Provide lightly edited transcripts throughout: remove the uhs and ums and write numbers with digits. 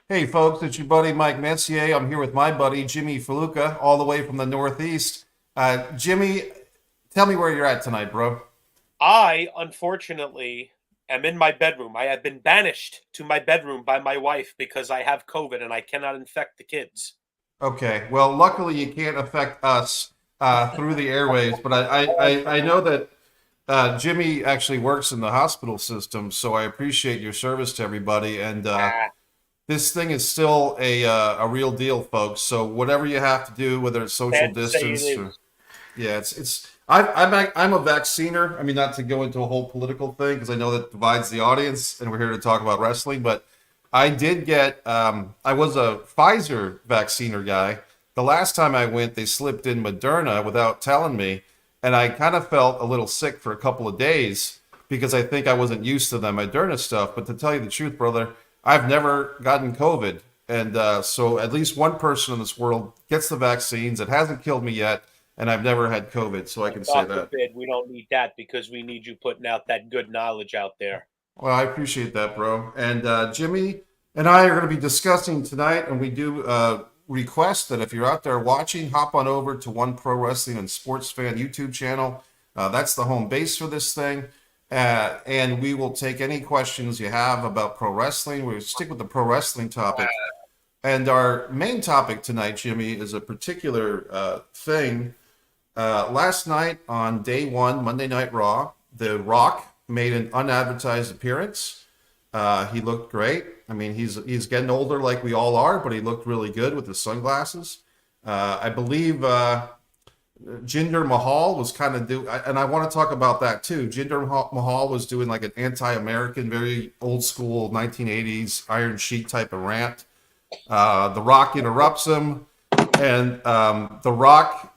Hey folks, it's your buddy Mike Messier. I'm here with my buddy Jimmy Faluca, all the way from the Northeast. Jimmy, tell me where you're at tonight, bro. I, unfortunately, am in my bedroom. I have been banished to my bedroom by my wife because I have COVID and I cannot infect the kids. Okay, well, luckily you can't affect us through the airwaves, but I know that Jimmy actually works in the hospital system, so I appreciate your service to everybody. And Ah, this thing is still a real deal, folks. So whatever you have to do, whether it's social sad to say it distance or is. yeah, I'm a vacciner. I mean, not to go into a whole political thing because I know that divides the audience, and we're here to talk about wrestling. But I did get I was a Pfizer vacciner guy. The last time I went, they slipped in Moderna without telling me, and I kind of felt a little sick for a couple of days because I think I wasn't used to the Moderna stuff. But to tell you the truth, brother, I've never gotten COVID, and so at least one person in this world gets the vaccines. It hasn't killed me yet and I've never had COVID, so I Well, can say God that. forbid, we don't need that because we need you putting out that good knowledge out there. Well, I appreciate that, bro. And Jimmy and I are going to be discussing tonight, and we do request that if you're out there watching, hop on over to One Pro Wrestling and Sports Fan YouTube channel. That's the home base for this thing. And we will take any questions you have about pro wrestling. We stick with the pro wrestling topic. And our main topic tonight, Jimmy, is a particular thing. Last night on day one, Monday Night Raw, The Rock made an unadvertised appearance. He looked great. I mean, he's getting older like we all are, but he looked really good with his sunglasses. I believe Jinder Mahal was kind of and I want to talk about that too. Jinder Mahal was doing like an anti-American, very old school 1980s Iron Sheik type of rant. The Rock interrupts him, and The Rock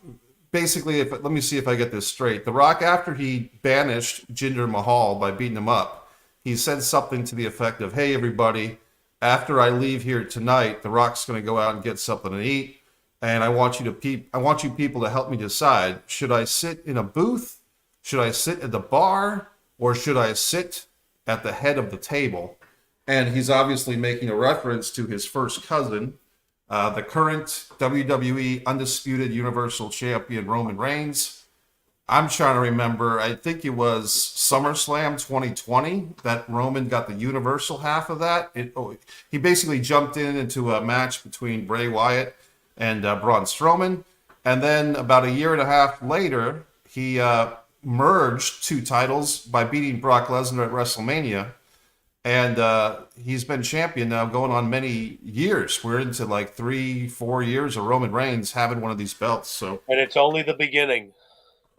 basically, if let me see if I get this straight. The Rock, after he banished Jinder Mahal by beating him up, he said something to the effect of, "Hey, everybody, after I leave here tonight, The Rock's going to go out and get something to eat, and I want you people to help me decide: should I sit in a booth, should I sit at the bar, or should I sit at the head of the table?" And he's obviously making a reference to his first cousin, the current WWE Undisputed Universal Champion Roman Reigns. I'm trying to remember, I think it was SummerSlam 2020 that Roman got the Universal half of that. He basically jumped into a match between Bray Wyatt and Braun Strowman. And then about a year and a half later, he merged two titles by beating Brock Lesnar at WrestleMania, and he's been champion now going on many years. We're into like 3 4 years of Roman Reigns having one of these belts. So And it's only the beginning.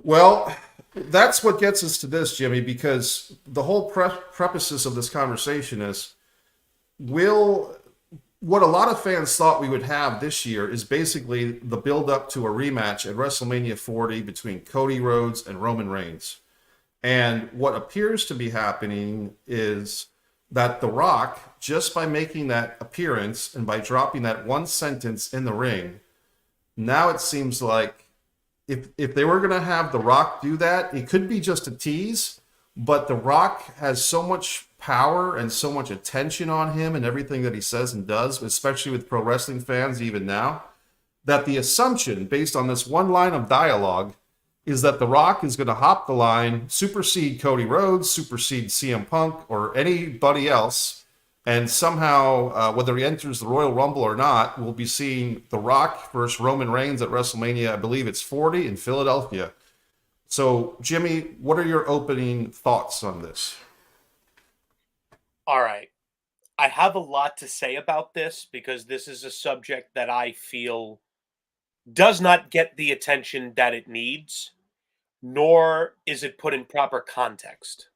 well, that's what gets us to this, Jimmy, because the whole preface of this conversation is, will what a lot of fans thought we would have this year is basically the build up to a rematch at WrestleMania 40 between Cody Rhodes and Roman Reigns. And what appears to be happening is that The Rock, just by making that appearance and by dropping that one sentence in the ring, now it seems like if they were going to have The Rock do that, it could be just a tease, but The Rock has so much power and so much attention on him and everything that he says and does, especially with pro wrestling fans even now, that the assumption based on this one line of dialogue is that The Rock is going to hop the line, supersede Cody Rhodes, supersede CM Punk, or anybody else, and somehow, whether he enters the Royal Rumble or not, we'll be seeing The Rock versus Roman Reigns at WrestleMania. I believe it's 40 in Philadelphia. So, Jimmy, what are your opening thoughts on this? All right. I have a lot to say about this because this is a subject that I feel does not get the attention that it needs, nor is it put in proper context.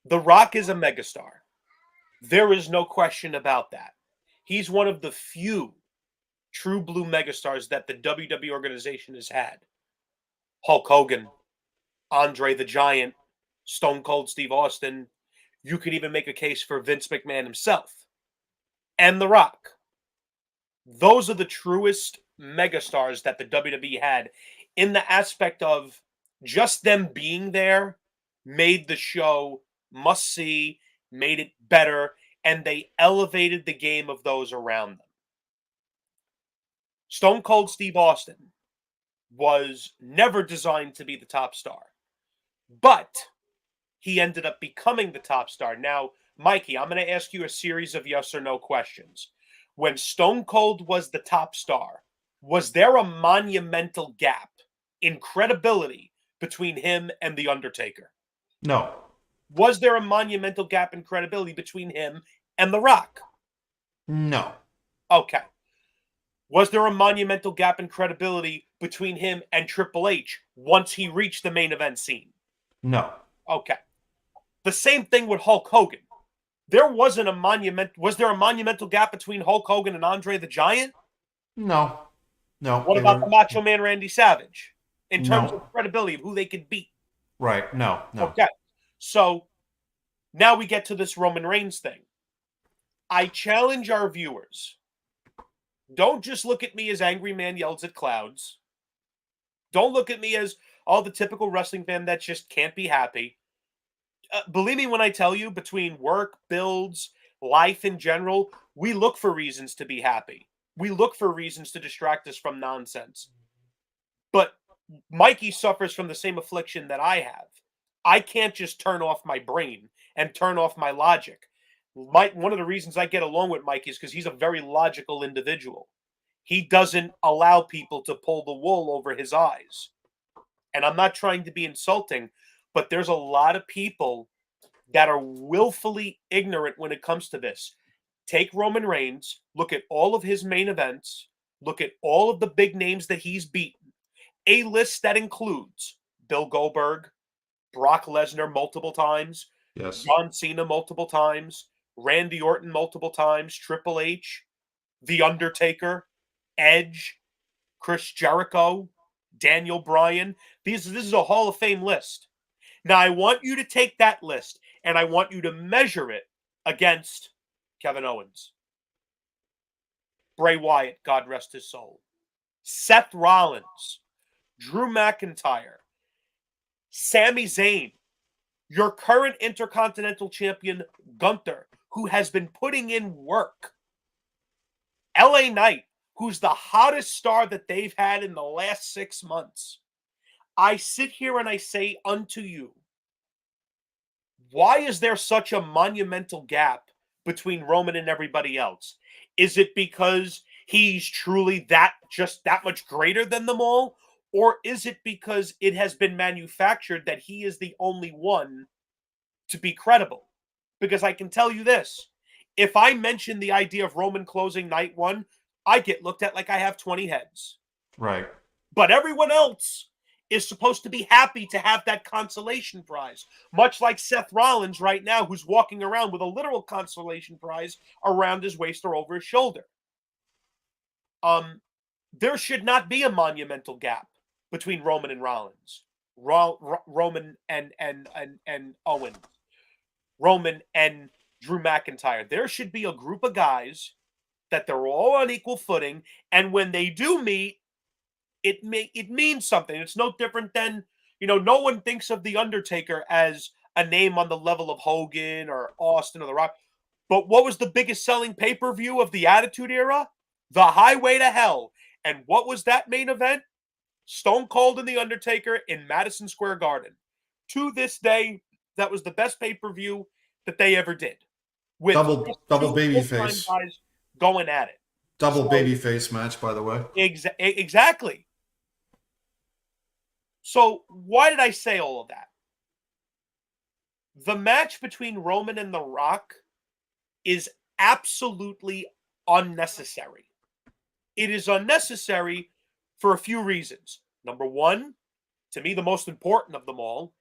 The Rock is a megastar. There is no question about that. He's one of the few true blue megastars that the WWE organization has had. Hulk Hogan, Andre the Giant, Stone Cold Steve Austin. You could even make a case for Vince McMahon himself and The Rock. Those are the truest megastars that the WWE had in the aspect of just them being there made the show must see, made it better. and they elevated the game of those around them. Stone Cold Steve Austin was never designed to be the top star, but he ended up becoming the top star. Now, Mikey, I'm going to ask you a series of yes or no questions. When Stone Cold was the top star, was there a monumental gap in credibility between him and The Undertaker? No. Was there a monumental gap in credibility between him and The Rock? No. Okay. Was there a monumental gap in credibility between him and Triple H once he reached the main event scene? No. Okay. The same thing with Hulk Hogan. Was there a monumental gap between Hulk Hogan and Andre the Giant? No. No. What They about the were. Macho Man Randy Savage in terms No. of credibility of who they could beat? Right. No. No. Okay. So now we get to this Roman Reigns thing. I challenge our viewers. Don't just look at me as angry man yells at clouds. Don't look at me as the typical wrestling fan that just can't be happy. Believe me when I tell you, between work, builds, life in general, we look for reasons to be happy. We look for reasons to distract us from nonsense. But Mikey suffers from the same affliction that I have. I can't just turn off my brain and turn off my logic. One of the reasons I get along with Mikey is because he's a very logical individual. He doesn't allow people to pull the wool over his eyes. And I'm not trying to be insulting, but there's a lot of people that are willfully ignorant when it comes to this. Take Roman Reigns, look at all of his main events, look at all of the big names that he's beaten. A list that includes Bill Goldberg, Brock Lesnar multiple times, Yes. John Cena multiple times, Randy Orton multiple times, Triple H, The Undertaker, Edge, Chris Jericho, Daniel Bryan. This is a Hall of Fame list. Now, I want you to take that list and I want you to measure it against Kevin Owens, Bray Wyatt, God rest his soul, Seth Rollins, Drew McIntyre, Sami Zayn, your current Intercontinental Champion, Gunther, who has been putting in work, LA Knight, who's the hottest star that they've had in the last 6 months. I sit here and I say unto you, why is there such a monumental gap between Roman and everybody else? Is it because he's truly that much greater than them all? Or is it because it has been manufactured that he is the only one to be credible? Because I can tell you this, if I mention the idea of Roman closing night one, I get looked at like I have 20 heads. Right. But everyone else is supposed to be happy to have that consolation prize, much like Seth Rollins right now, who's walking around with a literal consolation prize around his waist or over his shoulder. There should not be a monumental gap between Roman and Rollins, Roman and Owens, Roman and Drew McIntyre. There should be a group of guys that they're all on equal footing, and when they do meet, it means something. It's no different than, no one thinks of The Undertaker as a name on the level of Hogan or Austin or The Rock. But what was the biggest selling pay-per-view of the Attitude Era? The Highway to Hell. And what was that main event? Stone Cold and The Undertaker in Madison Square Garden. To this day, that was the best pay-per-view that they ever did. With Double two baby full-time face. guys going at it. Double baby face match, by the way. Exactly. So why did I say all of that? The match between Roman and The Rock is absolutely unnecessary. It is unnecessary for a few reasons. Number one, to me, the most important of them all,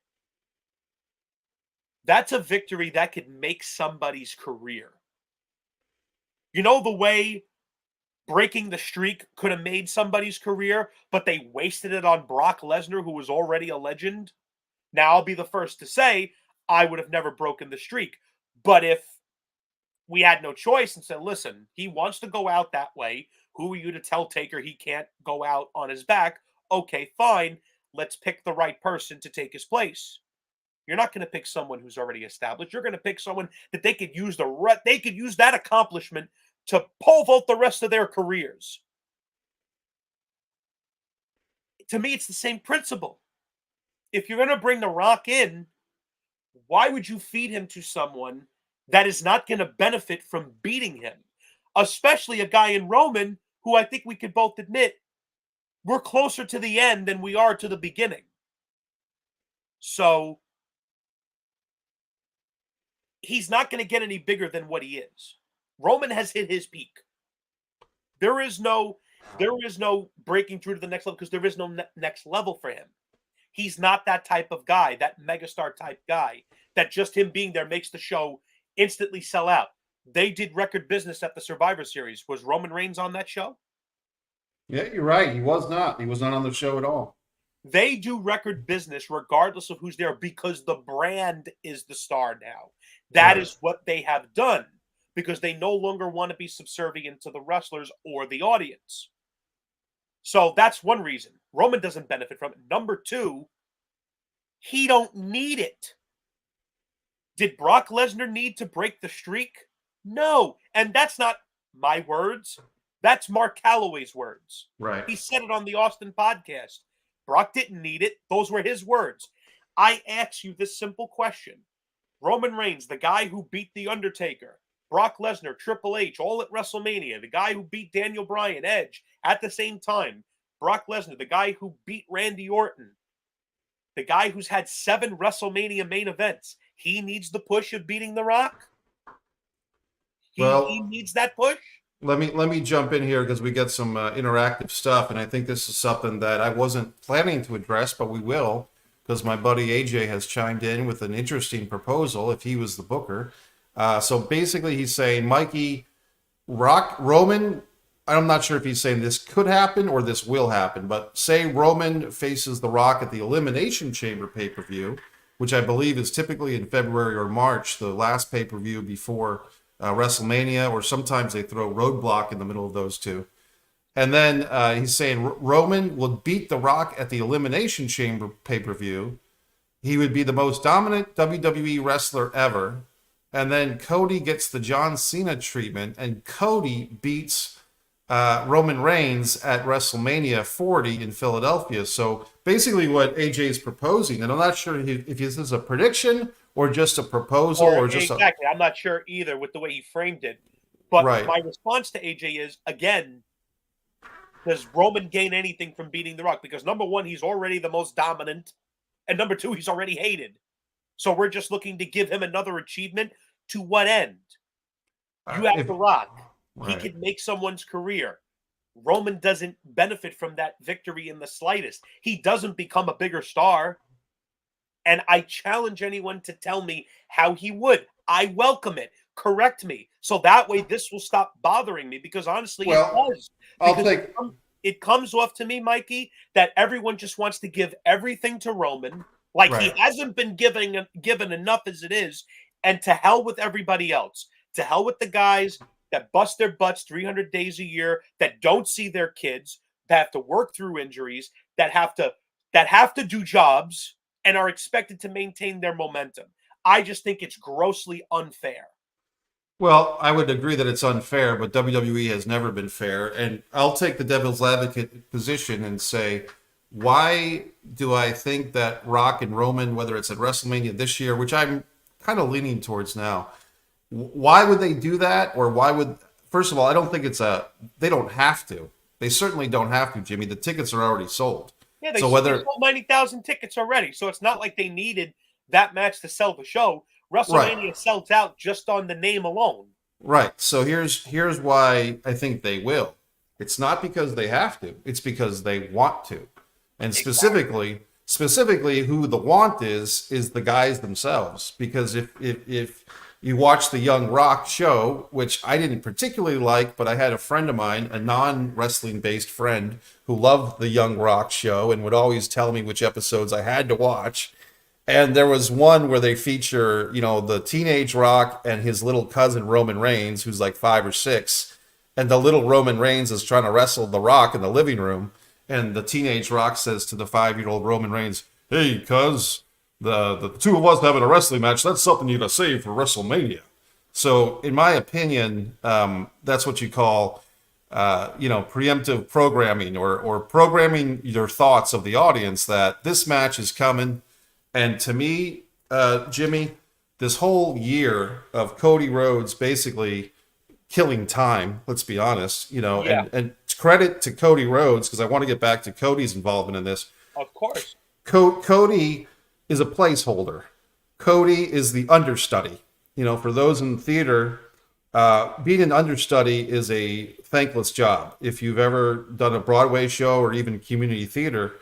that's a victory that could make somebody's career. You know the way breaking the streak could have made somebody's career, but they wasted it on Brock Lesnar, who was already a legend? Now, I'll be the first to say I would have never broken the streak. But if we had no choice and said, listen, he wants to go out that way, who are you to tell Taker he can't go out on his back? Okay, fine. Let's pick the right person to take his place. You're not going to pick someone who's already established. You're going to pick someone that they could use they could use that accomplishment to pole vault the rest of their careers. To me, it's the same principle. If you're going to bring The Rock in, why would you feed him to someone that is not going to benefit from beating him? Especially a guy in Roman who I think we could both admit we're closer to the end than we are to the beginning. So he's not going to get any bigger than what he is. Roman has hit his peak. There is no breaking through to the next level because there is no next level for him. He's not that type of guy, that megastar type guy, that just him being there makes the show instantly sell out. They did record business at the Survivor Series. Was Roman Reigns on that show? Yeah, you're right. He was not. He was not on the show at all. They do record business regardless of who's there because the brand is the star now. That is what they have done because they no longer want to be subservient to the wrestlers or the audience. So that's one reason. Roman doesn't benefit from it. Number two, he don't need it. Did Brock Lesnar need to break the streak? No. And that's not my words. That's Mark Calloway's words. Right. He said it on the Austin podcast. Brock didn't need it. Those were his words. I ask you this simple question. Roman Reigns, the guy who beat The Undertaker, Brock Lesnar, Triple H, all at WrestleMania, the guy who beat Daniel Bryan, Edge, at the same time, Brock Lesnar, the guy who beat Randy Orton, the guy who's had 7 WrestleMania main events, he needs the push of beating The Rock? He needs that push? Let me jump in here because we get some interactive stuff, and I think this is something that I wasn't planning to address, but we will because my buddy AJ has chimed in with an interesting proposal if he was the booker. So basically he's saying, Mikey, Roman, I'm not sure if he's saying this could happen or this will happen, but say Roman faces The Rock at the Elimination Chamber pay-per-view, which I believe is typically in February or March, the last pay-per-view before WrestleMania, or sometimes they throw Roadblock in the middle of those two. And then he's saying Roman would beat The Rock at the Elimination Chamber pay-per-view. He would be the most dominant WWE wrestler ever. And then Cody gets the John Cena treatment, and Cody beats Roman Reigns at WrestleMania 40 in Philadelphia. So basically what AJ is proposing, and I'm not sure if this is a prediction or just a proposal or just exactly. I'm not sure either with the way he framed it. But my response to AJ is, again, does Roman gain anything from beating The Rock? Because number one, he's already the most dominant. And number two, he's already hated. So we're just looking to give him another achievement. To what end? You have The Rock. He can make someone's career. Roman doesn't benefit from that victory in the slightest. He doesn't become a bigger star. And I challenge anyone to tell me how he would. I welcome it. Correct me. So that way this will stop bothering me because honestly, it does. It comes off to me, Mikey, that everyone just wants to give everything to Roman. Like he hasn't been given enough as it is. And to hell with everybody else. To hell with the guys that bust their butts 300 days a year, that don't see their kids, that have to work through injuries, that have to do jobs and are expected to maintain their momentum. I just think it's grossly unfair. Well, I would agree that it's unfair, but WWE has never been fair. And I'll take the devil's advocate position and say, why do I think that Rock and Roman, whether it's at WrestleMania this year, which I'm kind of leaning towards now, why would they do that? Or why would, first of all, I don't think they don't have to. They certainly don't have to, Jimmy. The tickets are already sold. Yeah, they sold 90,000 tickets already. So it's not like they needed that match to sell the show. WrestleMania sells out just on the name alone. Right. So here's why I think they will. It's not because they have to. It's because they want to. And specifically who the want is the guys themselves. Because if you watch the Young Rock show, which I didn't particularly like, but I had a friend of mine, a non-wrestling based friend, who loved the Young Rock show and would always tell me which episodes I had to watch. And there was one where they feature, the teenage Rock and his little cousin Roman Reigns, who's like 5 or 6. And the little Roman Reigns is trying to wrestle the Rock in the living room. And the teenage Rock says to the 5-year-old Roman Reigns, "Hey, cuz, the two of us having a wrestling match, that's something you got to save for WrestleMania. So, in my opinion, that's what you call, preemptive programming, or programming your thoughts of the audience that this match is coming. And to me, Jimmy, this whole year of Cody Rhodes basically killing time, let's be honest, Yeah, and credit to Cody Rhodes, because I want to get back to Cody's involvement in this. of course. Cody is a placeholder. Cody is the understudy. For those in theater, being an understudy is a thankless job. If you've ever done a Broadway show or even community theater,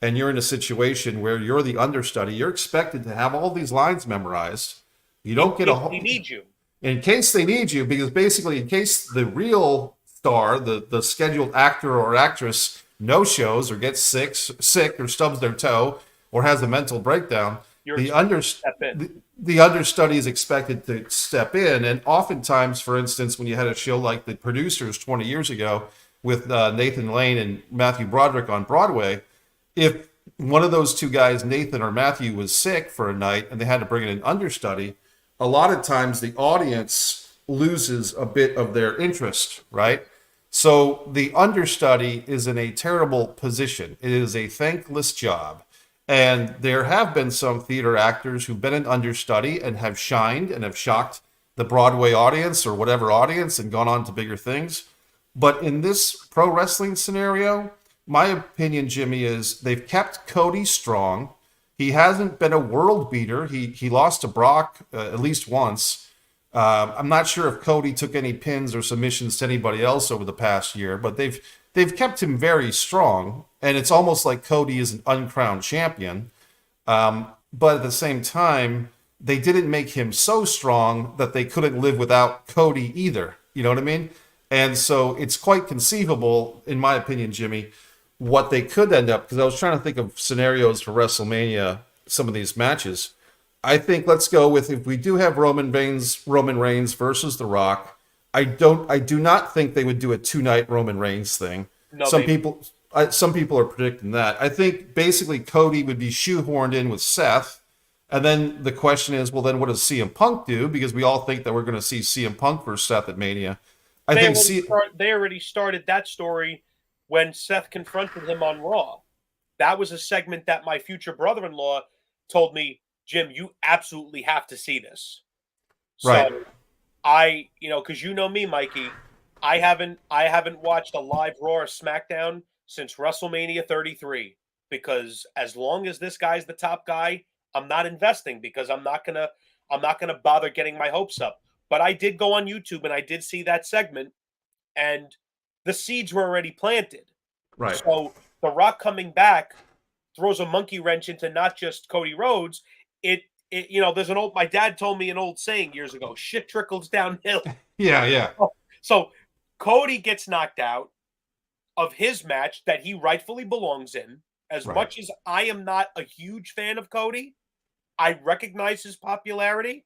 and you're in a situation where you're the understudy, you're expected to have all these lines memorized. You don't get a If they whole, need you. in case they need you, because basically, in case the real star, the scheduled actor or actress, no shows or gets sick or stubs their toe or has a mental breakdown, You're the expected under to step in. the understudy is expected to step in. And oftentimes, for instance, when you had a show like The Producers 20 years ago with Nathan Lane and Matthew Broderick on Broadway, if one of those two guys, Nathan or Matthew, was sick for a night and they had to bring in an understudy, a lot of times the audience loses a bit of their interest, right? So the understudy is in a terrible position. It is a thankless job. And there have been some theater actors who've been an understudy and have shined and have shocked the Broadway audience or whatever audience and gone on to bigger things. But in this pro wrestling scenario, my opinion, Jimmy, is they've kept Cody strong. He hasn't been a world beater. He lost to Brock at least once. I'm not sure if Cody took any pins or submissions to anybody else over the past year, but they've kept him very strong, and it's almost like Cody is an uncrowned champion. But at the same time, they didn't make him so strong that they couldn't live without Cody either. You know what I mean? And so it's quite conceivable, in my opinion, Jimmy, what they could end up. Because I was trying to think of scenarios for WrestleMania, some of these matches. I think let's go with, if we do have Roman Reigns versus The Rock. I do not think they would do a 2-night Roman Reigns thing. No, Some people are predicting that. I think basically Cody would be shoehorned in with Seth, and then the question is, well, then what does CM Punk do? Because we all think that we're going to see CM Punk versus Seth at Mania. They already started that story when Seth confronted him on Raw. That was a segment that my future brother-in-law told me, Jim, you absolutely have to see this. Right. So because you know me, Mikey, I haven't watched a live Raw or SmackDown since WrestleMania 33, because as long as this guy's the top guy, I'm not investing, because I'm not gonna bother getting my hopes up. But I did go on YouTube and I did see that segment, and the seeds were already planted. Right. So The Rock coming back throws a monkey wrench into not just Cody Rhodes. There's my dad told me an old saying years ago: shit trickles downhill. Yeah. So Cody gets knocked out of his match that he rightfully belongs in. As Right. much as I am not a huge fan of Cody, I recognize his popularity,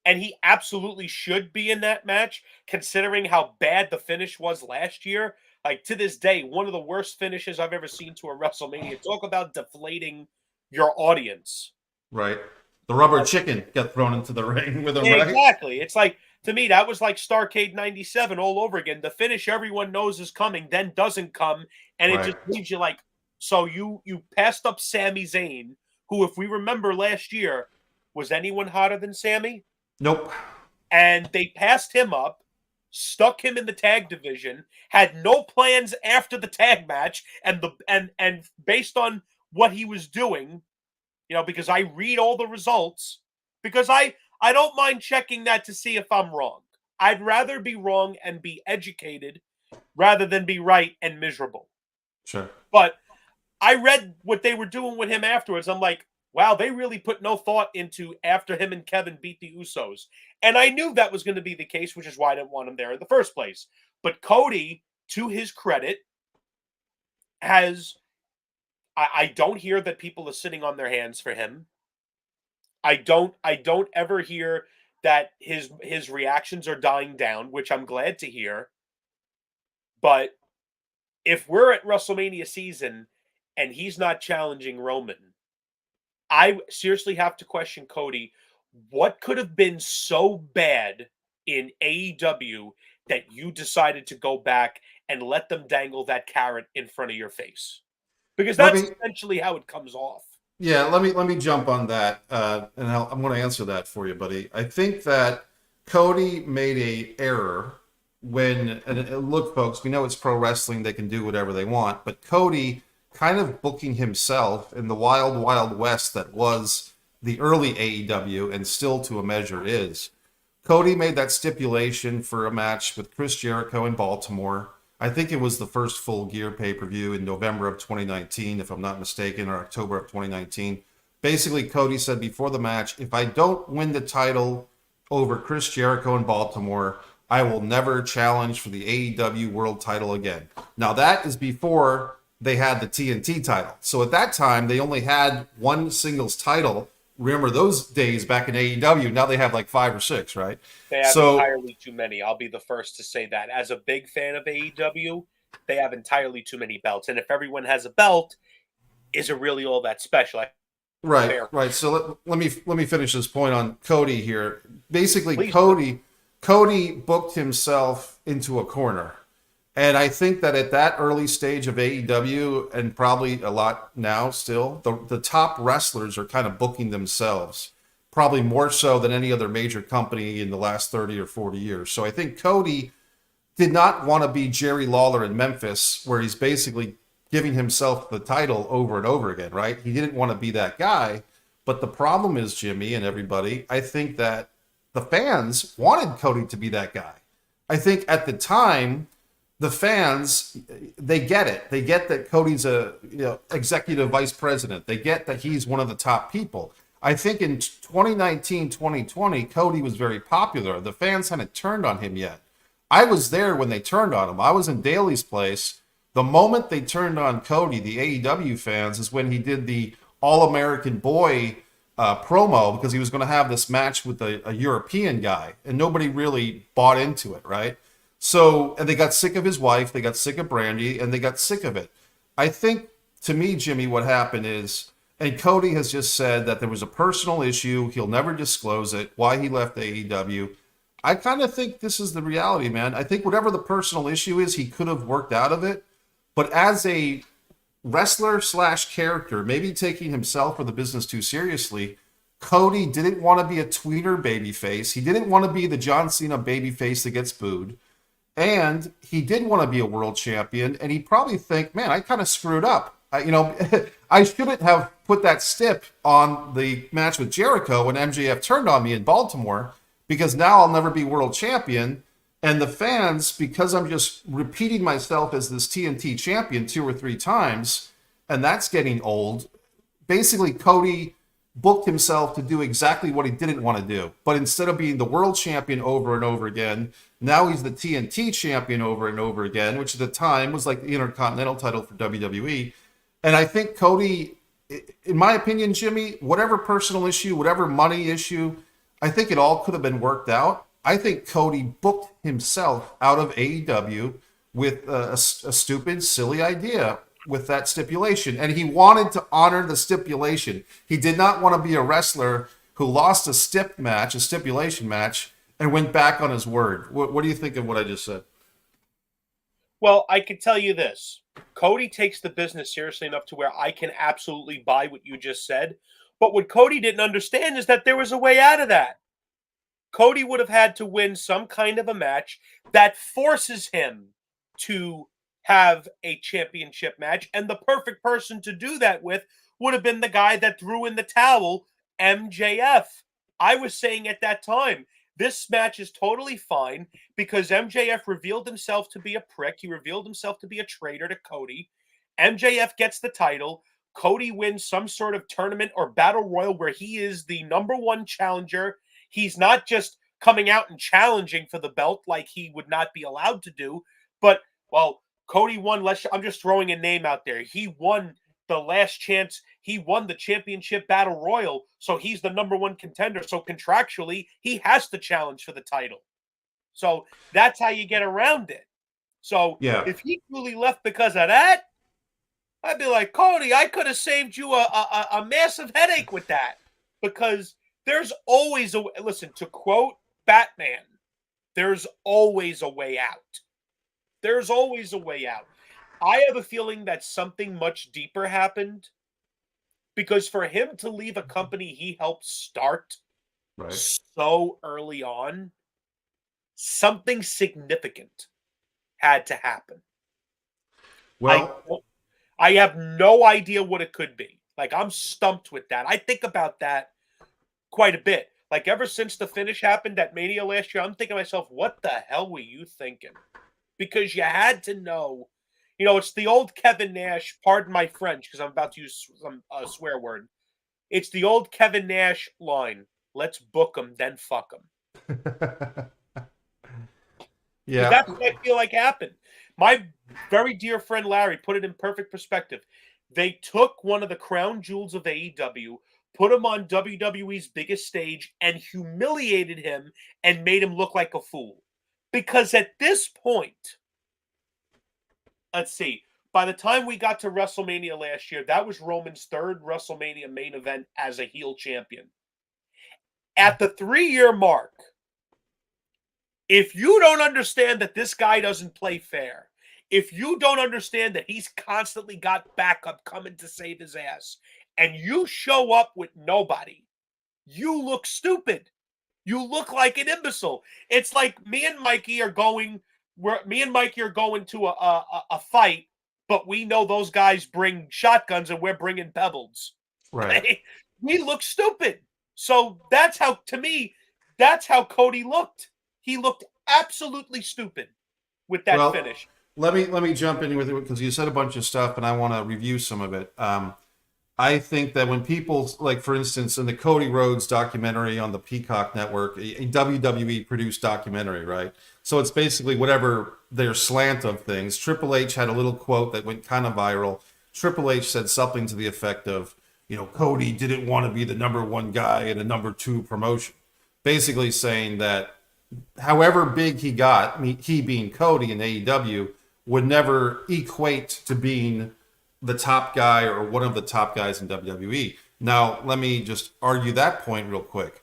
and he absolutely should be in that match, considering how bad the finish was last year. Like, to this day, one of the worst finishes I've ever seen to a WrestleMania. Talk about deflating your audience. Right. The rubber chicken got thrown into the ring with him, Yeah, right? exactly. It's like, to me, that was like Starrcade 97 all over again. The finish everyone knows is coming, then doesn't come, and it Right. just leaves you like, so you passed up Sami Zayn, who, if we remember last year, was anyone hotter than Sami? Nope. And they passed him up, stuck him in the tag division, had no plans after the tag match, and based on what he was doing, because I read all the results, because I don't mind checking that to see if I'm wrong. I'd rather be wrong and be educated rather than be right and miserable. Sure. But I read what they were doing with him afterwards. I'm like, wow, they really put no thought into after him and Kevin beat the Usos. And I knew that was going to be the case, which is why I didn't want him there in the first place. But Cody, to his credit, I don't hear that people are sitting on their hands for him. I don't ever hear that his reactions are dying down, which I'm glad to hear. But if we're at WrestleMania season and he's not challenging Roman, I seriously have to question Cody. What could have been so bad in AEW that you decided to go back and let them dangle that carrot in front of your face? Because Let that's me essentially how it comes off. Yeah, let me jump on that, and I'm going to answer that for you, buddy. I think that Cody made a error when, look, folks, we know it's pro wrestling; they can do whatever they want. But Cody kind of booking himself in the wild, wild west that was the early AEW, and still to a measure is. Cody made that stipulation for a match with Chris Jericho in Baltimore. I think it was the first Full Gear pay-per-view in November of 2019, if I'm not mistaken, or October of 2019. Basically, Cody said before the match, if I don't win the title over Chris Jericho in Baltimore, I will never challenge for the AEW World title again. Now, that is before they had the TNT title. So at that time, they only had one singles title. Remember those days back in AEW? Now they have like 5 or 6, right? They have So entirely too many. I'll be the first to say that. As a big fan of AEW, they have entirely too many belts. And if everyone has a belt, is it really all that special? right, Fair. right. So let me finish this point on Cody here. Basically, Please. Cody booked himself into a corner. And I think that at that early stage of AEW, and probably a lot now still, the top wrestlers are kind of booking themselves, probably more so than any other major company in the last 30 or 40 years. So I think Cody did not want to be Jerry Lawler in Memphis, where he's basically giving himself the title over and over again, right? He didn't want to be that guy. But the problem is, Jimmy and everybody, I think that the fans wanted Cody to be that guy. I think at the time, the fans, they get it. They get that Cody's a executive vice president. They get that he's one of the top people. I think in 2019, 2020, Cody was very popular. The fans hadn't turned on him yet. I was there when they turned on him. I was in Daly's place. The moment they turned on Cody, the AEW fans, is when he did the All-American Boy promo, because he was going to have this match with a European guy, and nobody really bought into it, right? So, and they got sick of his wife, they got sick of Brandy, and they got sick of it. I think, to me, Jimmy, what happened is, and Cody has just said that there was a personal issue, he'll never disclose it, why he left AEW. I kind of think this is the reality, man. I think whatever the personal issue is, he could have worked out of it. But as a wrestler slash character, maybe taking himself or the business too seriously, Cody didn't want to be a tweener babyface. He didn't want to be the John Cena babyface that gets booed. And he did want to be a world champion, and he'd probably think, man, I kind of screwed up. I shouldn't have put that stip on the match with Jericho when MJF turned on me in Baltimore, because now I'll never be world champion. And the fans, because I'm just repeating myself as this TNT champion 2 or 3 times, and that's getting old, basically Cody booked himself to do exactly what he didn't want to do. But instead of being the world champion over and over again, now he's the TNT champion over and over again, which at the time was like the Intercontinental title for WWE. And I think Cody, in my opinion, Jimmy, whatever personal issue, whatever money issue, I think it all could have been worked out. I think Cody booked himself out of AEW with a stupid, silly idea with that stipulation. And he wanted to honor the stipulation. He did not want to be a wrestler who lost a stipulation match, and went back on his word. What do you think of what I just said? Well, I can tell you this. Cody takes the business seriously enough to where I can absolutely buy what you just said. But what Cody didn't understand is that there was a way out of that. Cody would have had to win some kind of a match that forces him to have a championship match. And the perfect person to do that with would have been the guy that threw in the towel, MJF. I was saying at that time, this match is totally fine because MJF revealed himself to be a prick. He revealed himself to be a traitor to Cody. MJF gets the title. Cody wins some sort of tournament or battle royal where he is the #1 challenger. He's not just coming out and challenging for the belt like he would not be allowed to do, but, well, Cody won. I'm just throwing a name out there. He won the last chance. He won the championship battle royal, so he's the #1 contender. So contractually, he has to challenge for the title. So that's how you get around it. So Yeah. if he truly left because of that, I'd be like, Cody, I could have saved you a massive headache with that. Because there's always a listen, to quote Batman, there's always a way out. There's always a way out. I have a feeling that something much deeper happened, because for him to leave a company he helped start Right. so early on, something significant had to happen. I Well, I have no idea what it could be. Like, I'm stumped with that. I think about that quite a bit. Like, ever since the finish happened at Mania last year, I'm thinking to myself, what the hell were you thinking? Because you had to know, it's the old Kevin Nash, pardon my French, because I'm about to use some swear word. It's the old Kevin Nash line. Let's book him, then fuck him. Because yeah. that's what I feel like happened. My very dear friend Larry put it in perfect perspective. They took one of the crown jewels of AEW, put him on WWE's biggest stage, and humiliated him and made him look like a fool. Because at this point, let's see, by the time we got to WrestleMania last year, that was Roman's third WrestleMania main event as a heel champion. At the 3-year mark, if you don't understand that this guy doesn't play fair, if you don't understand that he's constantly got backup coming to save his ass, and you show up with nobody, you look stupid. You look like an imbecile. It's like me and Mikey are going to a fight, but we know those guys bring shotguns and we're bringing pebbles. Right. Okay? We look stupid. So that's how, to me, that's how Cody looked. He looked absolutely stupid with that Well, finish. let me jump in with it because you said a bunch of stuff, and I want to review some of it. I think that when people, like for instance, in the Cody Rhodes documentary on the Peacock Network, a WWE produced documentary, right? So it's basically whatever their slant of things. Triple H had a little quote that went kind of viral. Triple H said something to the effect of, Cody didn't want to be the number one guy in a number two promotion. Basically saying that however big he got, he being Cody in AEW, would never equate to being the top guy or one of the top guys in WWE. Now, let me just argue that point real quick.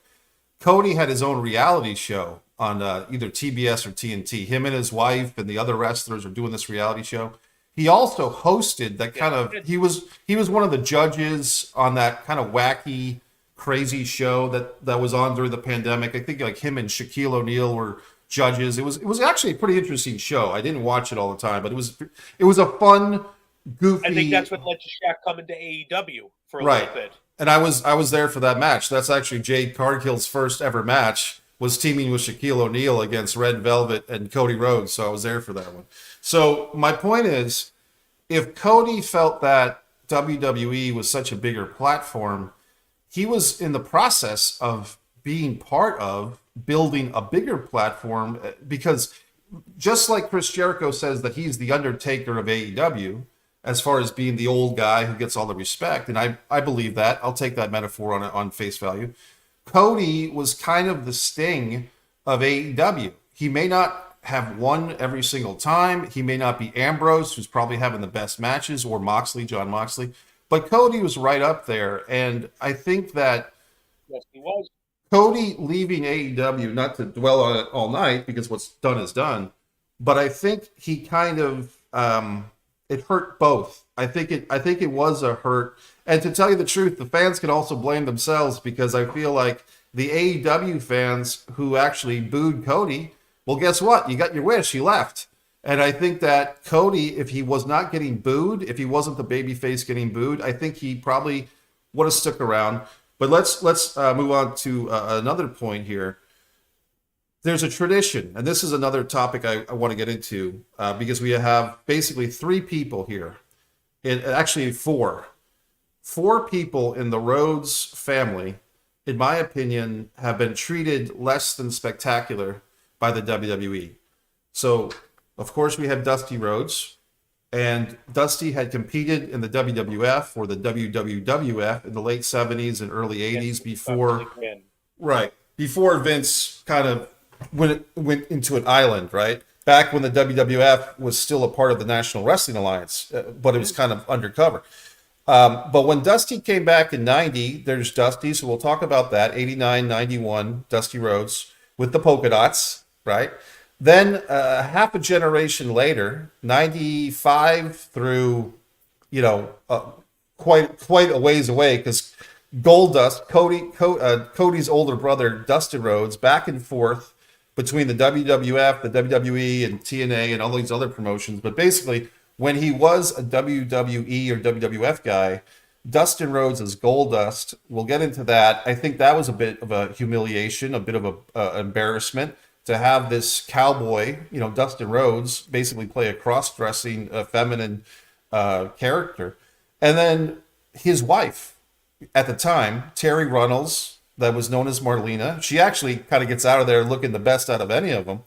Cody had his own reality show on either TBS or TNT. Him and his wife and the other wrestlers are doing this reality show. He also hosted that kind of. He was one of the judges on that kind of wacky, crazy show that was on during the pandemic. I think like him and Shaquille O'Neal were judges. It was actually a pretty interesting show. I didn't watch it all the time, but it was a fun, goofy. I think that's what led to Shaq coming to AEW for a Right. little bit. And I was there for that match. That's actually Jade Cargill's first ever match, was teaming with Shaquille O'Neal against Red Velvet and Cody Rhodes. So I was there for that one. So my point is, if Cody felt that WWE was such a bigger platform, he was in the process of being part of building a bigger platform, because just like Chris Jericho says that he's the Undertaker of AEW, as far as being the old guy who gets all the respect, and I believe that. I'll take that metaphor on face value. Cody was kind of the Sting of AEW. He may not have won every single time. He may not be Ambrose, who's probably having the best matches, or Moxley, John Moxley. But Cody was right up there, and I think that Yes, he was. Cody leaving AEW, not to dwell on it all night because what's done is done, but I think he kind of it hurt both. I think it was a hurt, and to tell you the truth, the fans can also blame themselves, because I feel like the AEW fans who actually booed Cody, well, guess what? You got your wish. You left. And I think that Cody, if he was not getting booed, if he wasn't the babyface getting booed, I think he probably would have stuck around. But let's move on to another point here. There's a tradition, and this is another topic I want to get into, because we have basically three people here. Actually, four. Four people in the Rhodes family, in my opinion, have been treated less than spectacular by the WWE. So, of course, we have Dusty Rhodes, and Dusty had competed in the WWF or the WWF in the late 70s and early 80s before Vince kind of went into an island, right? back when the WWF was still a part of the National Wrestling Alliance, but it was kind of undercover. But when Dusty came back in 90, there's Dusty, so we'll talk about that, 89, 91, Dusty Rhodes with the polka dots, right? Then half a generation later, 95 through, quite a ways away, because Goldust, Cody's older brother, Dustin Rhodes, back and forth between the WWF, the WWE, and TNA, and all these other promotions. But basically, when he was a WWE or WWF guy, Dustin Rhodes is Goldust. We'll get into that. I think that was a bit of a humiliation, a bit of a embarrassment to have this cowboy, Dustin Rhodes, basically play a cross-dressing, feminine character. And then his wife at the time, Terry Runnels, that was known as Marlena, she actually kind of gets out of there looking the best out of any of them.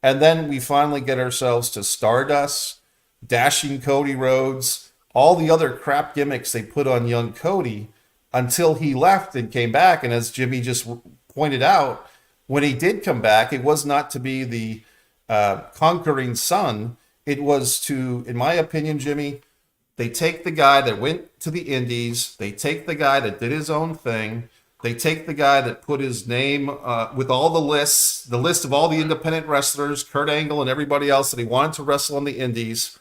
And then we finally get ourselves to Stardust, Dashing Cody Rhodes, all the other crap gimmicks they put on young Cody until he left and came back. And as Jimmy just pointed out, when he did come back, it was not to be the conquering son. It was to, in my opinion, Jimmy, they take the guy that went to the Indies, they take the guy that did his own thing, they take the guy that put his name with all the list of all the independent wrestlers, Kurt Angle and everybody else that he wanted to wrestle on the Indies,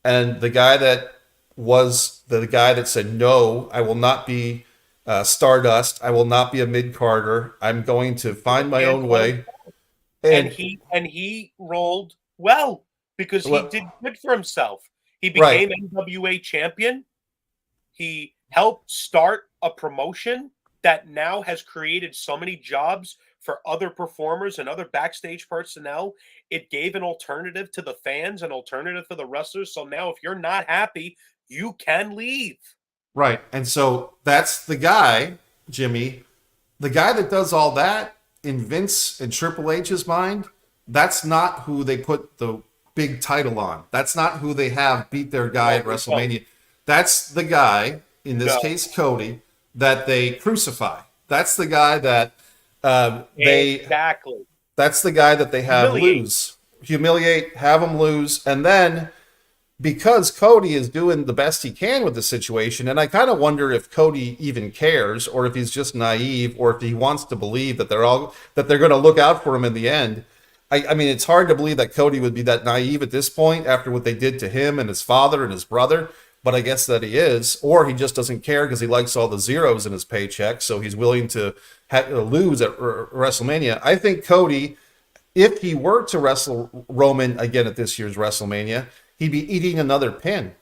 and the guy that was the guy that said, no, I will not be Stardust, I will not be a mid-carder, I'm going to find my own way. And he rolled well because he did good for himself. He became NWA champion. He helped start a promotion that now has created so many jobs for other performers and other backstage personnel. It gave an alternative to the fans, an alternative for the wrestlers. So now if you're not happy, you can leave. Right. And so that's the guy, Jimmy, the guy that does all that in Vince and Triple H's mind. That's not who they put the big title on. That's not who they have beat their guy at WrestleMania. That's the guy, in this case Cody, that they crucify. That's the guy that that's the guy that they have humiliate, have him lose. And then because Cody is doing the best he can with the situation, and I kind of wonder if Cody even cares, or if he's just naive, or if he wants to believe that they're going to look out for him in the end. I mean, it's hard to believe that Cody would be that naive at this point after what they did to him and his father and his brother, but I guess that he is, or he just doesn't care because he likes all the zeros in his paycheck, so he's willing to lose at WrestleMania. I think Cody, if he were to wrestle Roman again at this year's WrestleMania, he'd be eating another pin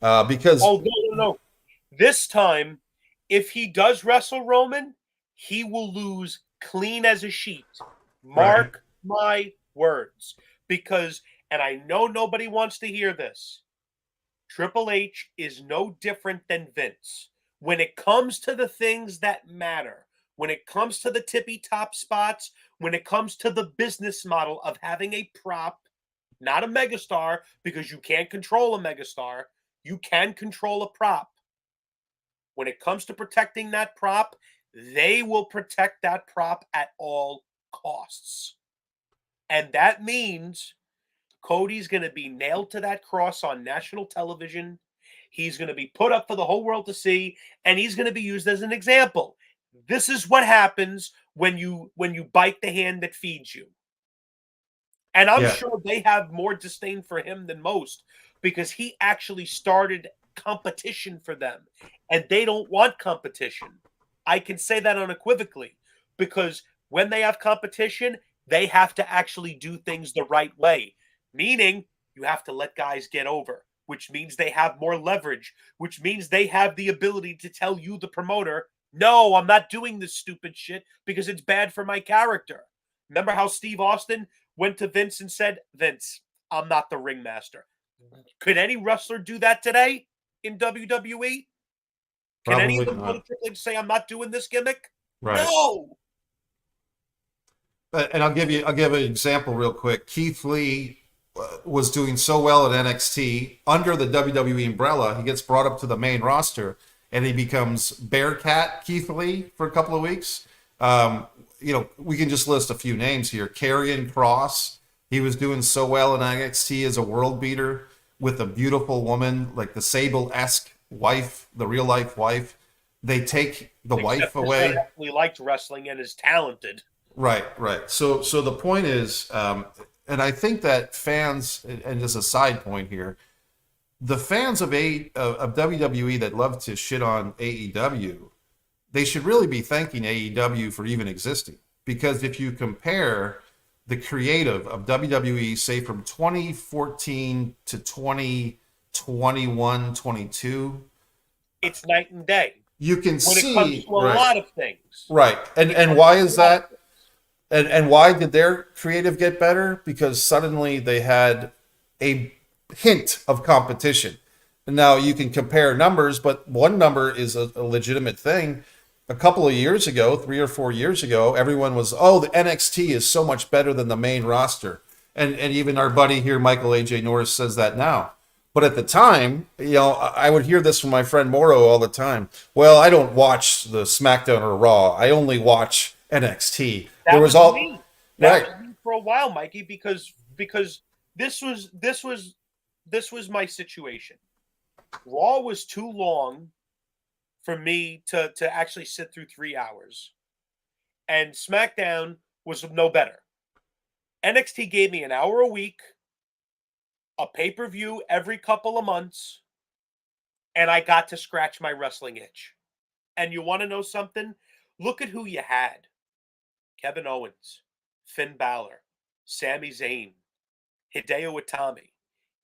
because... Oh, no. This time, if he does wrestle Roman, he will lose clean as a sheet. Mark my words. Because, and I know nobody wants to hear this, Triple H is no different than Vince. When it comes to the things that matter, when it comes to the tippy top spots, when it comes to the business model of having a prop, not a megastar, because you can't control a megastar, you can control a prop. When it comes to protecting that prop, they will protect that prop at all costs. And that means Cody's going to be nailed to that cross on national television. He's going to be put up for the whole world to see, and he's going to be used as an example. This is what happens when you bite the hand that feeds you. And I'm sure they have more disdain for him than most because he actually started competition for them, and they don't want competition. I can say that unequivocally because when they have competition, they have to actually do things the right way, meaning you have to let guys get over, which means they have more leverage, which means they have the ability to tell you, the promoter, no, I'm not doing this stupid shit because it's bad for my character. Remember how Steve Austin went to Vince and said, Vince, I'm not the ringmaster. Could any wrestler do that today in WWE? Can any of them go to Triple H say, I'm not doing this gimmick? Right. No. And I'll give an example real quick. Keith Lee was doing so well at NXT under the WWE umbrella. He gets brought up to the main roster and he becomes Bearcat Keith Lee for a couple of weeks. We can just list a few names here. Karrion Kross. He was doing so well in NXT as a world beater with a beautiful woman, like the Sable-esque wife, the real life wife. They take the wife Except this one away. actually liked wrestling and is talented. Right, right. So the point is, and I think that fans, and as a side point here, the fans of WWE that love to shit on AEW, they should really be thanking AEW for even existing. Because if you compare the creative of WWE, say from 2014 to 2021, 22, It's night and day you can when it comes see to a lot of things. right. And why is that? And why did their creative get better? Because suddenly they had a hint of competition. Now you can compare numbers, but one number is a legitimate thing. A couple of years ago, 3 or 4 years ago, everyone was, oh, the NXT is so much better than the main roster. And even our buddy here, Michael AJ Norris, says that now. But at the time, I would hear this from my friend Morrow all the time. Well, I don't watch the SmackDown or Raw. I only watch NXT. That was me. That was me for a while, Mikey, because this was my situation. Raw was too long for me to actually sit through 3 hours, and SmackDown was no better. NXT gave me an hour a week, a pay-per-view every couple of months, and I got to scratch my wrestling itch. And you want to know something? Look at who you had. Kevin Owens, Finn Balor, Sami Zayn, Hideo Itami.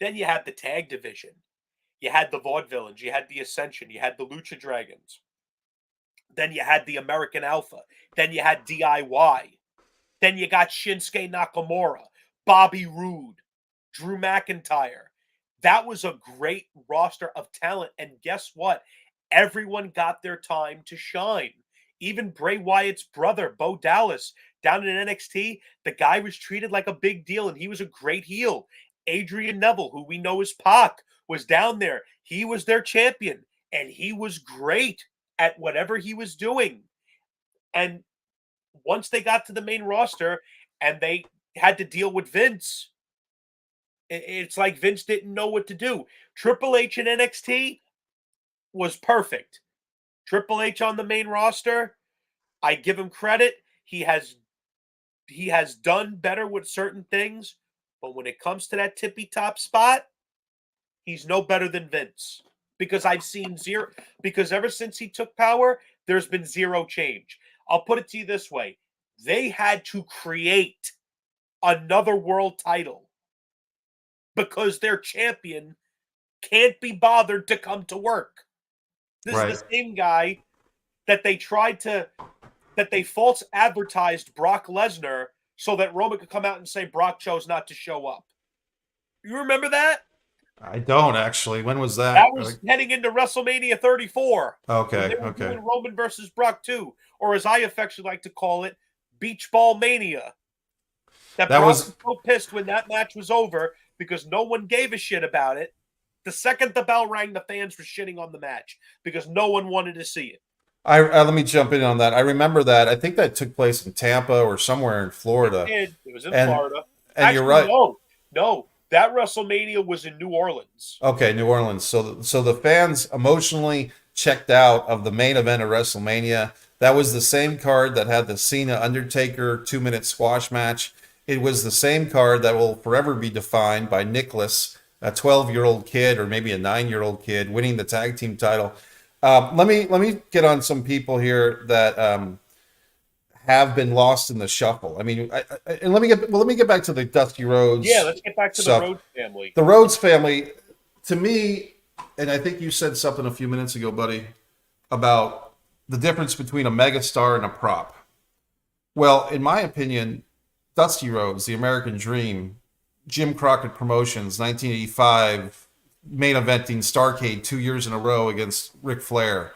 Then you had the tag division. You had the Vaudevillains. You had the Ascension. You had the Lucha Dragons. Then you had the American Alpha. Then you had DIY. Then you got Shinsuke Nakamura, Bobby Roode, Drew McIntyre. That was a great roster of talent. And guess what? Everyone got their time to shine. Even Bray Wyatt's brother, Bo Dallas, down in NXT, the guy was treated like a big deal, and he was a great heel. Adrian Neville, who we know as Pac, was down there. He was their champion, and he was great at whatever he was doing. And once they got to the main roster and they had to deal with Vince, it's like Vince didn't know what to do. Triple H in NXT was perfect. Triple H on the main roster, I give him credit. He has done better with certain things, but when it comes to that tippy top spot, he's no better than Vince. Because I've seen zero. Because ever since he took power, there's been zero change. I'll put it to you this way: they had to create another world title because their champion can't be bothered to come to work. This is the same guy that they false advertised Brock Lesnar so that Roman could come out and say Brock chose not to show up. You remember that? I don't actually. When was that? That was heading into WrestleMania 34. Okay, They were okay. doing Roman versus Brock 2, or as I affectionately like to call it, Beach Ball Mania. That Brock was so pissed when that match was over because no one gave a shit about it. The second the bell rang, the fans were shitting on the match because no one wanted to see it. Let me jump in on that. I remember that. I think that took place in Tampa or somewhere in Florida. It was in Florida. And actually, you're right. No. That WrestleMania was in New Orleans. Okay, New Orleans. So the fans emotionally checked out of the main event of WrestleMania. That was the same card that had the Cena Undertaker 2-minute squash match. It was the same card that will forever be defined by Nicholas, a 12-year-old kid or maybe a 9-year-old kid winning the tag team title. Let me get on some people here that have been lost in the shuffle. I mean, and let me get back to the Dusty Rhodes. Yeah, let's get back to the Rhodes family. The Rhodes family, to me, and I think you said something a few minutes ago, buddy, about the difference between a megastar and a prop. Well, in my opinion, Dusty Rhodes, the American Dream, Jim Crockett Promotions, 1985, main eventing Starrcade 2 years in a row against Ric Flair.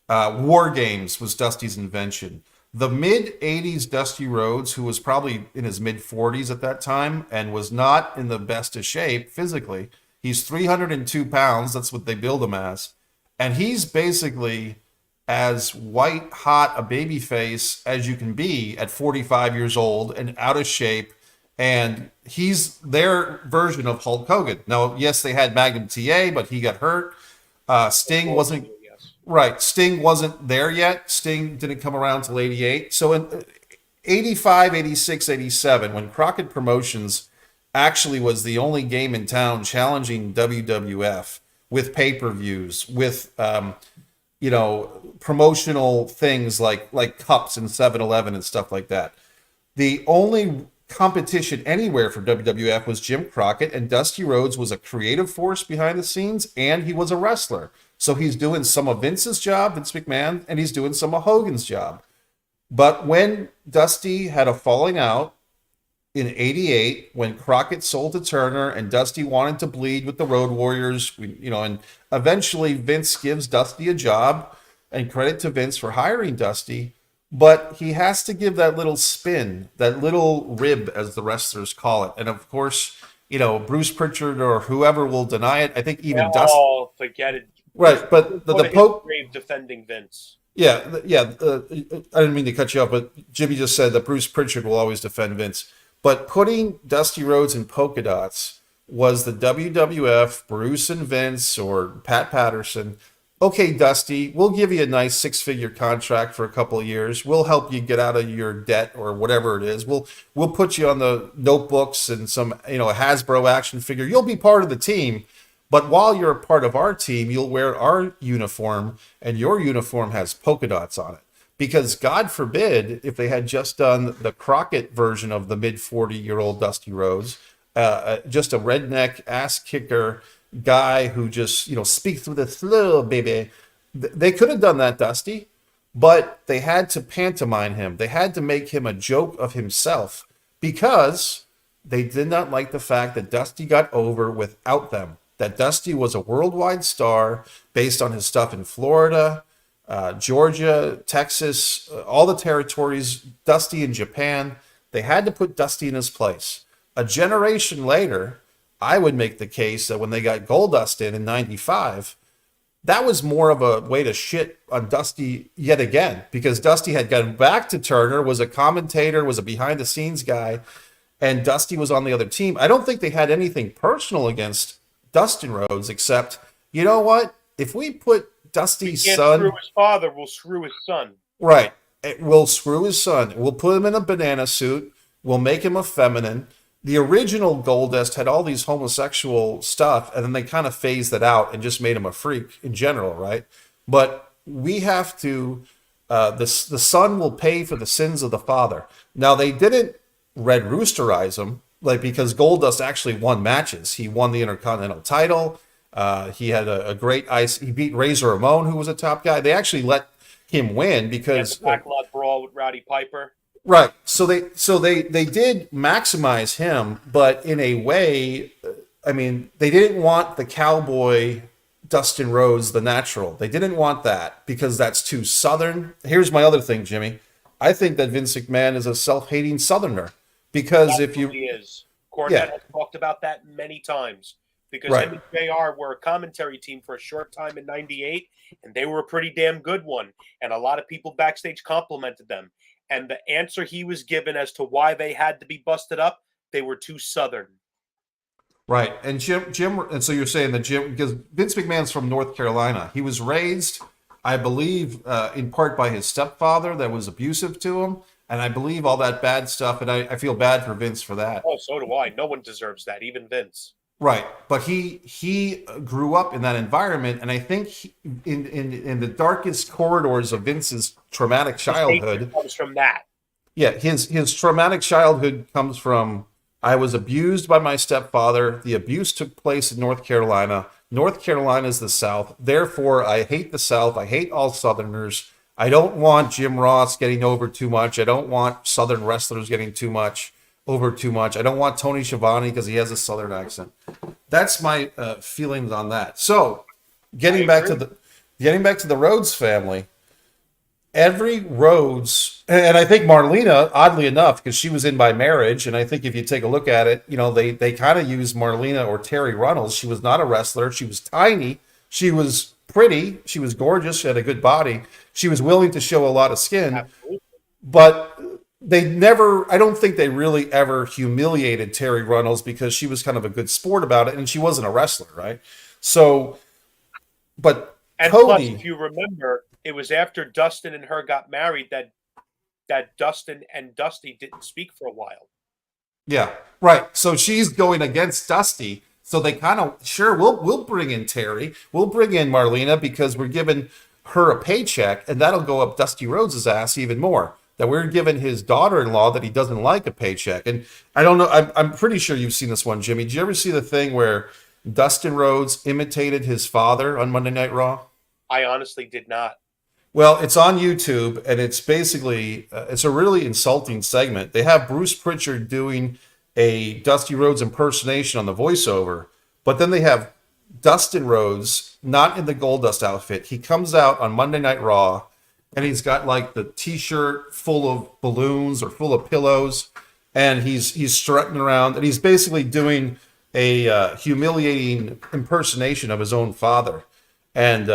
War Games was Dusty's invention. The mid-'80s Dusty Rhodes, who was probably in his mid-40s at that time and was not in the best of shape physically, he's 302 pounds, that's what they build him as, and he's basically as white-hot a babyface as you can be at 45 years old and out of shape and he's their version of Hulk Hogan. Now, yes, they had Magnum TA, but he got hurt. Sting wasn't Yes. right. Sting wasn't there yet. Sting didn't come around till '88. So in 85, 86, 87, when Crockett Promotions actually was the only game in town challenging WWF with pay-per-views, with promotional things like cups and 7-Eleven and stuff like that. The only competition anywhere for WWF was Jim Crockett, and Dusty Rhodes was a creative force behind the scenes, and he was a wrestler. So he's doing some of Vince's job, Vince McMahon, and he's doing some of Hogan's job. But when Dusty had a falling out in '88, when Crockett sold to Turner and Dusty wanted to bleed with the Road Warriors, and eventually Vince gives Dusty a job, and credit to Vince for hiring Dusty, but he has to give that little spin, that little rib, as the wrestlers call it. And of course, Bruce Pritchard or whoever will deny it. I think even Dusty. Oh, forget it. Right, but the Pope grave defending Vince. Yeah. I didn't mean to cut you off, but Jimmy just said that Bruce Pritchard will always defend Vince. But putting Dusty Rhodes in polka dots was the WWF, Bruce and Vince, or Pat Patterson. Okay, Dusty, we'll give you a nice 6-figure contract for a couple of years. We'll help you get out of your debt or whatever it is. We'll put you on the notebooks and some a Hasbro action figure. You'll be part of the team. But while you're a part of our team, you'll wear our uniform, and your uniform has polka dots on it. Because God forbid if they had just done the Crockett version of the mid-40-year-old Dusty Rhodes, just a redneck ass kicker guy who just speaks with a flow, baby. They could have done that, Dusty, but they had to pantomime him. They had to make him a joke of himself because they did not like the fact that Dusty got over without them. That Dusty was a worldwide star based on his stuff in Florida, Georgia, Texas, all the territories, Dusty in Japan. They had to put Dusty in his place. A generation later, I would make the case that when they got Goldust in '95, that was more of a way to shit on Dusty yet again, because Dusty had gotten back to Turner, was a commentator, was a behind-the-scenes guy, and Dusty was on the other team. I don't think they had anything personal against Dustin Rhodes, except, you know what? If we put Dusty's son... screw his father, we'll screw his son. Right. We'll screw his son. We'll put him in a banana suit. We'll make him effeminate. The original Goldust had all these homosexual stuff, and then they kind of phased it out and just made him a freak in general, right? But we have to... the son will pay for the sins of the father. Now, they didn't Red Roosterize him, because Goldust actually won matches. He won the Intercontinental title. He had a great ice. He beat Razor Ramon, who was a top guy. They actually let him win because the backlot brawl with Rowdy Piper. Right. So they did maximize him, but in a way, they didn't want the cowboy Dustin Rhodes, the natural. They didn't want that because that's too Southern. Here's my other thing, Jimmy. I think that Vince McMahon is a self-hating Southerner. Because if you... He is. Cornette has talked about that many times. Because him and JR were a commentary team for a short time in '98, and they were a pretty damn good one. And a lot of people backstage complimented them. And the answer he was given as to why they had to be busted up, they were too Southern. Right. And Jim, and so you're saying that Jim, because Vince McMahon's from North Carolina. He was raised, I believe, in part by his stepfather that was abusive to him. And I believe all that bad stuff, and I feel bad for Vince for that. Oh, so do I. No one deserves that, even Vince. Right, but he grew up in that environment, and I think in the darkest corridors of Vince's traumatic childhood comes from that. Yeah, his traumatic childhood comes from, I was abused by my stepfather. The abuse took place in North Carolina. North Carolina is the South. Therefore, I hate the South. I hate all Southerners. I don't want Jim Ross getting over too much. I don't want Southern wrestlers getting over too much. I don't want Tony Schiavone because he has a Southern accent. That's my feelings on that. So, getting back to the Rhodes family, every Rhodes, and I think Marlena, oddly enough, because she was in by marriage, and I think if you take a look at it, they kind of use Marlena or Terry Runnels. She was not a wrestler. She was tiny. She was pretty. She was gorgeous. She had a good body. She was willing to show a lot of skin. Absolutely. But they never, I don't think they really ever humiliated Terry Runnels because she was kind of a good sport about it and she wasn't a wrestler, right? So, but And plus, if Cody, you remember, it was after Dustin and her got married that Dustin and Dusty didn't speak for a while. yeah, right. So she's going against Dusty. So they kind of, sure, we'll bring in Terry, we'll bring in Marlena because we're giving her a paycheck, and that'll go up Dusty Rhodes' ass even more. That we're giving his daughter-in-law that he doesn't like a paycheck. And I don't know, I'm pretty sure you've seen this one, Jimmy. Did you ever see the thing where Dustin Rhodes imitated his father on Monday Night Raw? I honestly did not. Well, it's on YouTube, and it's basically it's a really insulting segment. They have Bruce Pritchard doing a Dusty Rhodes impersonation on the voiceover, but then they have Dustin Rhodes not in the Goldust outfit. He comes out on Monday Night Raw, and he's got like the T-shirt full of balloons or full of pillows, and he's strutting around, and he's basically doing a humiliating impersonation of his own father, and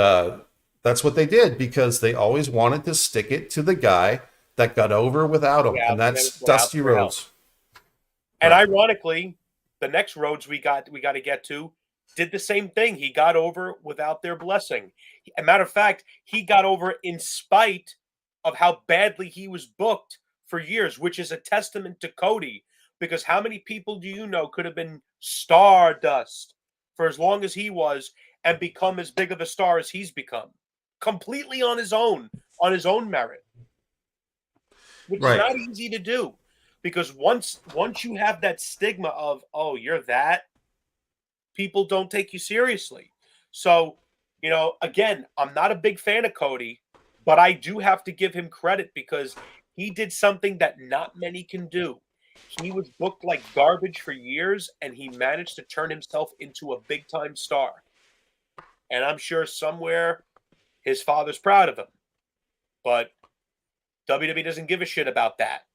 that's what they did because they always wanted to stick it to the guy that got over without him, Yeah, and that's without Dusty their help. Rhodes. And Right. ironically, the next Rhodes we got to get to did the same thing. He got over without their blessing. A matter of fact, he got over in spite of how badly he was booked for years, which is a testament to Cody. Because how many people do you know could have been Stardust for as long as he was and become as big of a star as he's become? Completely on his own merit, which is Right. not easy to do. Because once you have that stigma of, oh, you're that, people don't take you seriously. So, again, I'm not a big fan of Cody, but I do have to give him credit because he did something that not many can do. He was booked like garbage for years and he managed to turn himself into a big time star. And I'm sure somewhere his father's proud of him. But WWE doesn't give a shit about that.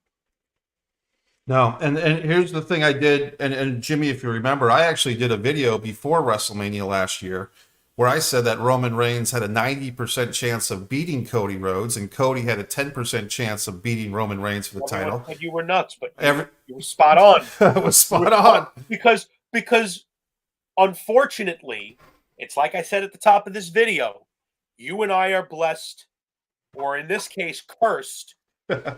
No, and here's the thing I did, and Jimmy, if you remember, I actually did a video before WrestleMania last year where I said that Roman Reigns had a 90% chance of beating Cody Rhodes, and Cody had a 10% chance of beating Roman Reigns for the Everyone title. said you were nuts, but you Every were, you were spot on. was You were spot spot on. because unfortunately, it's like I said at the top of this video, you and I are blessed, or in this case, cursed,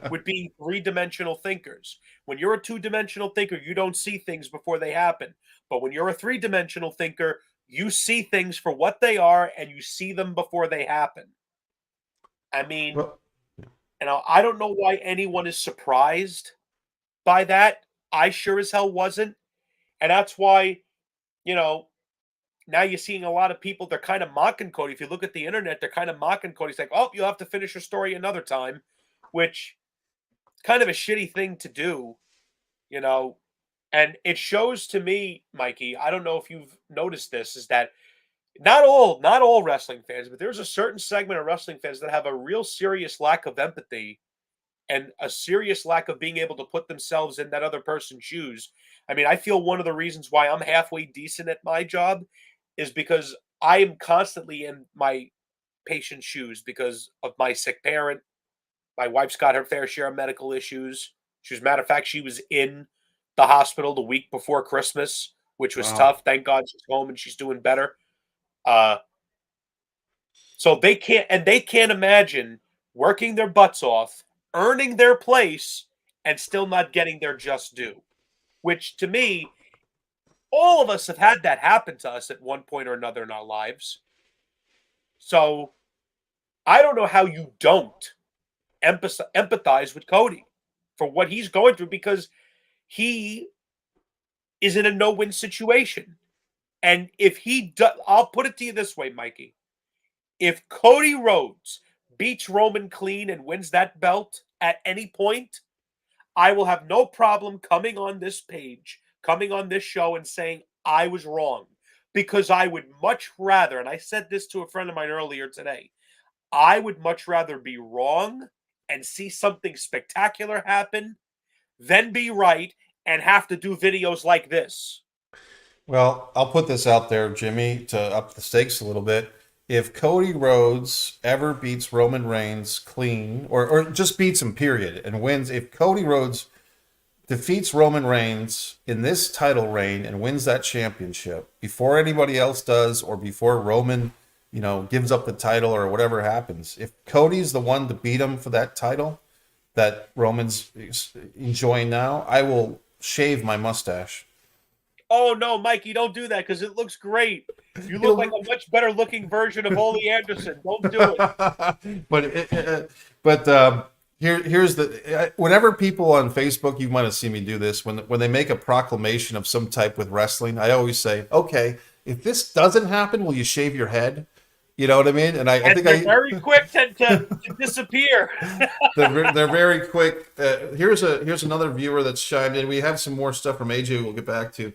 with being three-dimensional thinkers. When you're a two-dimensional thinker, you don't see things before they happen. But when you're a three-dimensional thinker, you see things for what they are and you see them before they happen. I mean, Well, I don't know why anyone is surprised by that. I sure as hell wasn't. And that's why, you know, now you're seeing a lot of people, they're kind of mocking Cody. If you look at the internet, they're kind of mocking Cody. It's like, oh, you'll have to finish your story another time, which kind of a shitty thing to do, you know. And it shows to me, Mikey, I don't know if you've noticed this, is that not all wrestling fans, but there's a certain segment of wrestling fans that have a real serious lack of empathy and a serious lack of being able to put themselves in that other person's shoes. I mean, I feel one of the reasons why I'm halfway decent at my job is because I am constantly in my patient's shoes because of my sick parent. My wife's got her fair share of medical issues. As a matter of fact, she was in the hospital the week before Christmas, which was wow. tough. Thank God she's home and she's doing better. Uh, so they can't imagine working their butts off, earning their place, and still not getting their just due. Which to me, all of us have had that happen to us at one point or another in our lives. So I don't know how you don't empathize with Cody for what he's going through because he is in a no-win situation. And if he does, I'll put it to you this way, Mikey. If Cody Rhodes beats Roman clean and wins that belt at any point, I will have no problem coming on this page, coming on this show and saying I was wrong. Because I would much rather, and I said this to a friend of mine earlier today, I would much rather be wrong and see something spectacular happen than be right and have to do videos like this. Well, I'll put this out there, Jimmy, to up the stakes a little bit. if Cody Rhodes ever beats Roman Reigns clean, or just beats him, period, and wins, if Cody Rhodes defeats Roman Reigns in this title reign and wins that championship before anybody else does, or before Roman, gives up the title or whatever happens, if Cody's the one to beat him for that title that Roman's enjoying now, I will shave my mustache. Oh no, Mikey, don't do that because it looks great. You look like It'll- a much better looking version of Ole Anderson. Don't do it. but here's the whenever people on Facebook, you might have seen me do this, when they make a proclamation of some type with wrestling, I always say, okay, if this doesn't happen, will you shave your head? You know what I mean? And I think they're very quick to disappear. they're very quick. Here's another viewer that's chimed in. We have some more stuff from AJ we'll get back to.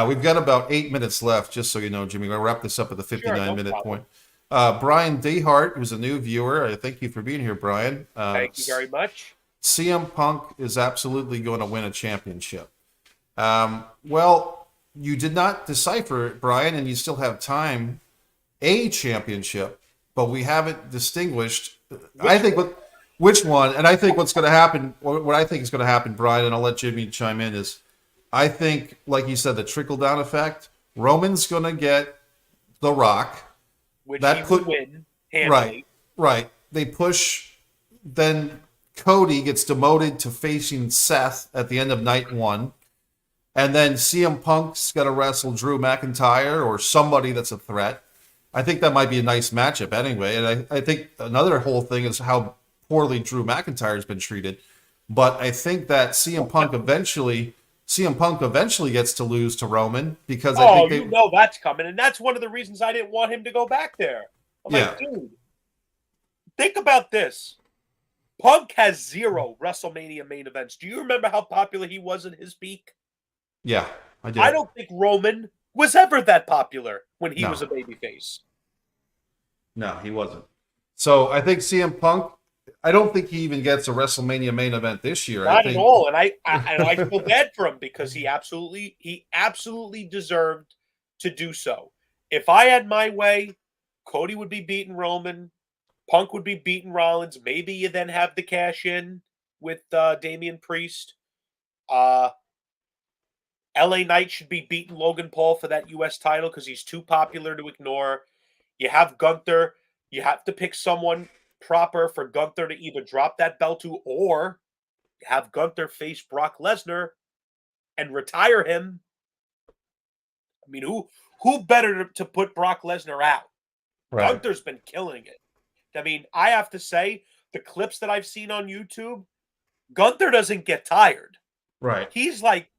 We've got about 8 minutes left, just so you know, Jimmy. We're going to wrap this up at the 59-minute point. Brian Dehart, who's a new viewer, I thank you for being here, Brian. Thank you very much. CM Punk is absolutely going to win a championship. Well, you did not decipher it, Brian, and you still have time. A championship, but we haven't distinguished. Which one? And I think what's going to happen, what I think is going to happen, Brian, and I'll let Jimmy chime in, is I think, like you said, the trickle down effect. Roman's going to get The Rock, which he would win handily. Right. They push. Then Cody gets demoted to facing Seth at the end of night 1. And then CM Punk's got to wrestle Drew McIntyre or somebody that's a threat. I think that might be a nice matchup anyway. And I think another whole thing is how poorly Drew McIntyre has been treated. But I think that CM Punk eventually gets to lose to Roman, because I think that's coming. And that's one of the reasons I didn't want him to go back there. I'm like, dude, think about this. Punk has 0 WrestleMania main events. Do you remember how popular he was in his peak? Yeah, I do. I don't think Roman was ever that popular when he was a babyface. No, he wasn't. So I think CM Punk, I don't think he even gets a WrestleMania main event this year. Not at all. And I feel bad for him because he absolutely deserved to do so. If I had my way, Cody would be beating Roman, Punk would be beating Rollins. Maybe you then have the cash in with Damian Priest. LA Knight should be beating Logan Paul for that U.S. title because he's too popular to ignore. You have Gunther. You have to pick someone proper for Gunther to either drop that belt to, or have Gunther face Brock Lesnar and retire him. I mean, who better to put Brock Lesnar out? Right. Gunther's been killing it. I mean, I have to say, the clips that I've seen on YouTube, Gunther doesn't get tired. Right. He's like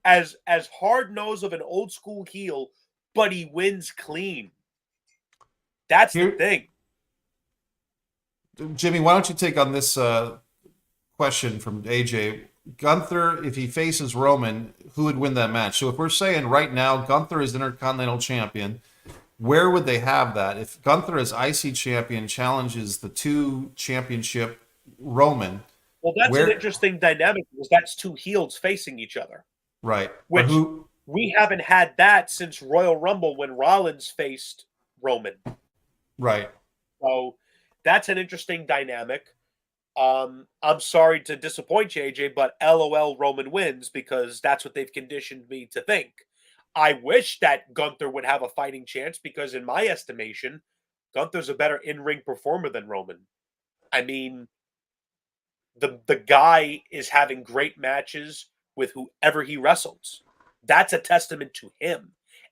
as hard-nosed of an old school heel, but he wins clean. That's the thing. Jimmy, why don't you take on this question from AJ? Gunther, if he faces Roman, who would win that match? So if we're saying right now Gunther is Intercontinental Champion, where would they have that? If Gunther as IC Champion challenges the 2 championship Roman. Well, that's an interesting dynamic because that's 2 heels facing each other. Right. Which we haven't had that since Royal Rumble when Rollins faced Roman. Right. So that's an interesting dynamic. I'm sorry to disappoint you, AJ, but LOL Roman wins because that's what they've conditioned me to think. I wish that Gunther would have a fighting chance because in my estimation, Gunther's a better in-ring performer than Roman. I mean, the guy is having great matches with whoever he wrestles. That's a testament to him.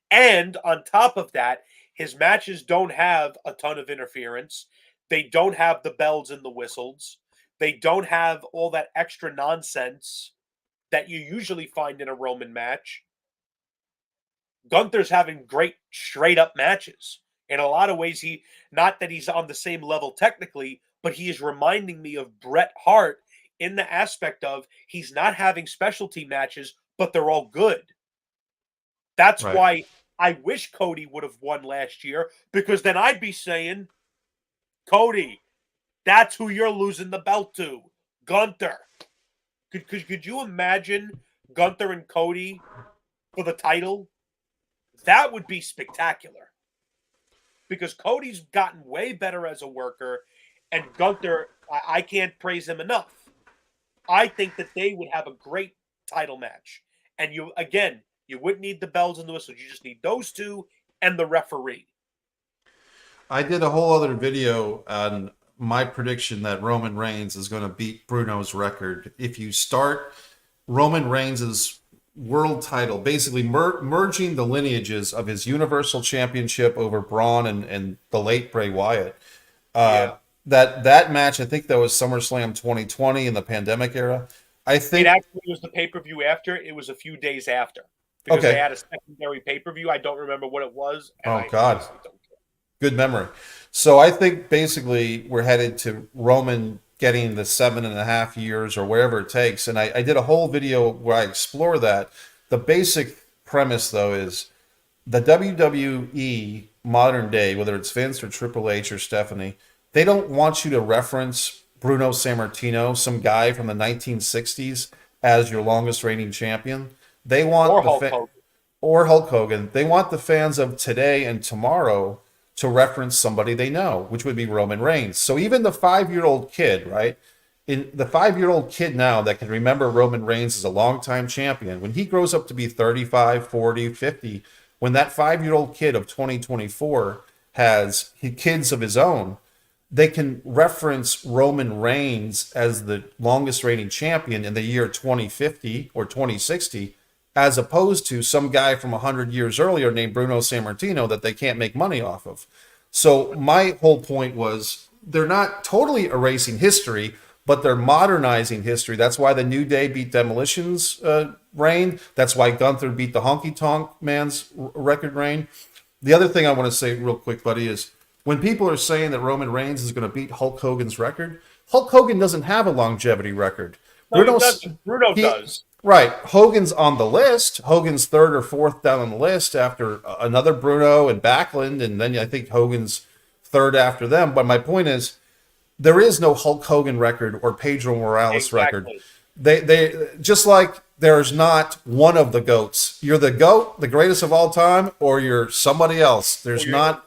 And on top of that, his matches don't have a ton of interference. They don't have the bells and the whistles. They don't have all that extra nonsense that you usually find in a Roman match. Gunther's having great straight-up matches. In a lot of ways, not that he's on the same level technically, but he is reminding me of Bret Hart in the aspect of he's not having specialty matches, but they're all good. That's why I wish Cody would have won last year, because then I'd be saying, Cody, that's who you're losing the belt to, Gunther. Could you imagine Gunther and Cody for the title? That would be spectacular. because Cody's gotten way better as a worker, and Gunther, I can't praise him enough. I think that they would have a great title match. And you wouldn't need the bells and the whistles. You just need those two and the referee. I did a whole other video on my prediction that Roman Reigns is going to beat Bruno's record. If you start Roman Reigns' world title, basically merging the lineages of his Universal Championship over Braun and the late Bray Wyatt. That match, I think that was SummerSlam 2020 in the pandemic era. I think it actually was the pay-per-view after. It was a few days after because they had a secondary pay-per-view. I don't remember what it was. And God. Good memory. So I think basically we're headed to Roman getting the 7.5 years or wherever it takes. And I did a whole video where I explore that. The basic premise, though, is the WWE modern day, whether it's Vince or Triple H or Stephanie, they don't want you to reference Bruno Sammartino, some guy from the 1960s, as your longest reigning champion. They want or Hulk Hogan. They want the fans of today and tomorrow to reference somebody they know, which would be Roman Reigns. So even the 5-year-old kid, right? In the 5-year-old kid now that can remember Roman Reigns as a longtime champion, when he grows up to be 35, 40, 50, when that 5-year-old kid of 2024 has kids of his own, they can reference Roman Reigns as the longest reigning champion in the year 2050 or 2060, as opposed to some guy from 100 years earlier named Bruno Sammartino that they can't make money off of. So my whole point was they're not totally erasing history, but they're modernizing history. That's why the New Day beat Demolition's reign. That's why Gunther beat the Honky Tonk Man's record reign. The other thing I want to say real quick, buddy, is when people are saying that Roman Reigns is going to beat Hulk Hogan's record, Hulk Hogan doesn't have a longevity record. No, Bruno does. Right. Hogan's on the list. Hogan's third or fourth down on the list after another Bruno and Backlund, and then I think Hogan's third after them. But my point is, there is no Hulk Hogan record or Pedro Morales record. They just like there's not one of the GOATs. You're the GOAT, the greatest of all time, or you're somebody else. There's not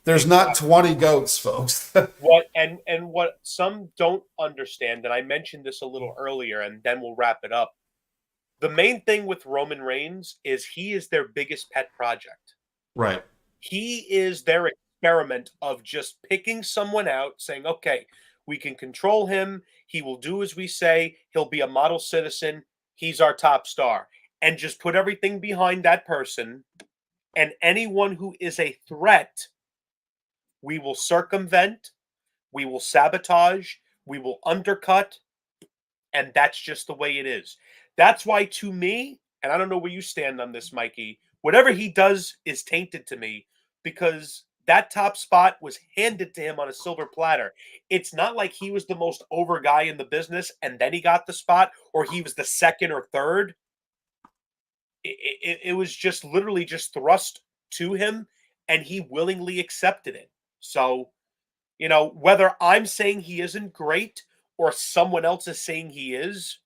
20 GOATs, folks. What some don't understand, and I mentioned this a little earlier, and then we'll wrap it up. The main thing with Roman Reigns is he is their biggest pet project. Right. He is their experiment of just picking someone out, saying, okay, we can control him. He will do as we say. He'll be a model citizen. He's our top star. And just put everything behind that person. And anyone who is a threat, we will circumvent, we will sabotage, we will undercut, and that's just the way it is. That's why, to me, and I don't know where you stand on this, Mikey, whatever he does is tainted to me because that top spot was handed to him on a silver platter. It's not like he was the most over guy in the business and then he got the spot, or he was the second or third. It was just literally just thrust to him, and he willingly accepted it. So, whether I'm saying he isn't great or someone else is saying he is,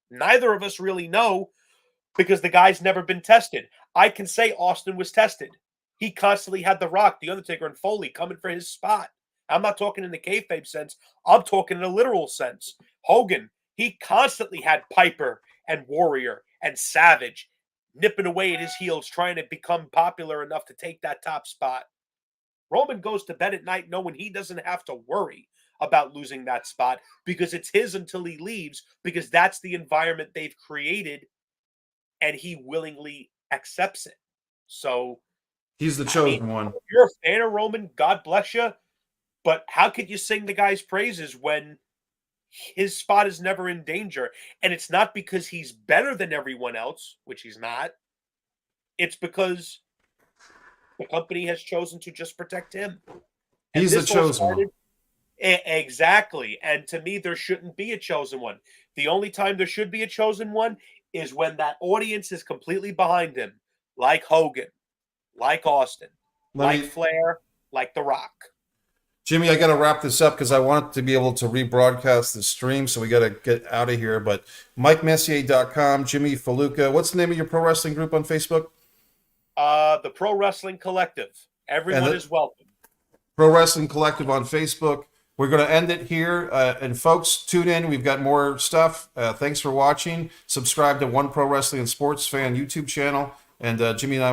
neither of us really know because the guy's never been tested. I can say Austin was tested. He constantly had The Rock, The Undertaker, and Foley coming for his spot. I'm not talking in the kayfabe sense. I'm talking in a literal sense. Hogan, he constantly had Piper and Warrior and Savage nipping away at his heels, trying to become popular enough to take that top spot. Roman goes to bed at night knowing he doesn't have to worry about losing that spot because it's his until he leaves, because that's the environment they've created, and he willingly accepts it. So he's the chosen one. If you're a fan of Roman, God bless you, but how could you sing the guy's praises when his spot is never in danger? And it's not because he's better than everyone else, which he's not. It's because the company has chosen to just protect him. And he's the chosen one. Exactly. And to me, there shouldn't be a chosen one. The only time there should be a chosen one is when that audience is completely behind him, like Hogan, like Austin, Flair, like The Rock. Jimmy, I got to wrap this up because I want to be able to rebroadcast the stream, so we got to get out of here. But MikeMessier.com, Jimmy Faluca. What's the name of your pro wrestling group on Facebook? The Pro Wrestling Collective. Everyone is welcome. Pro Wrestling Collective on Facebook. We're going to end it here. And folks, tune in. We've got more stuff. Thanks for watching. Subscribe to One Pro Wrestling and Sports Fan YouTube channel. And Jimmy and I will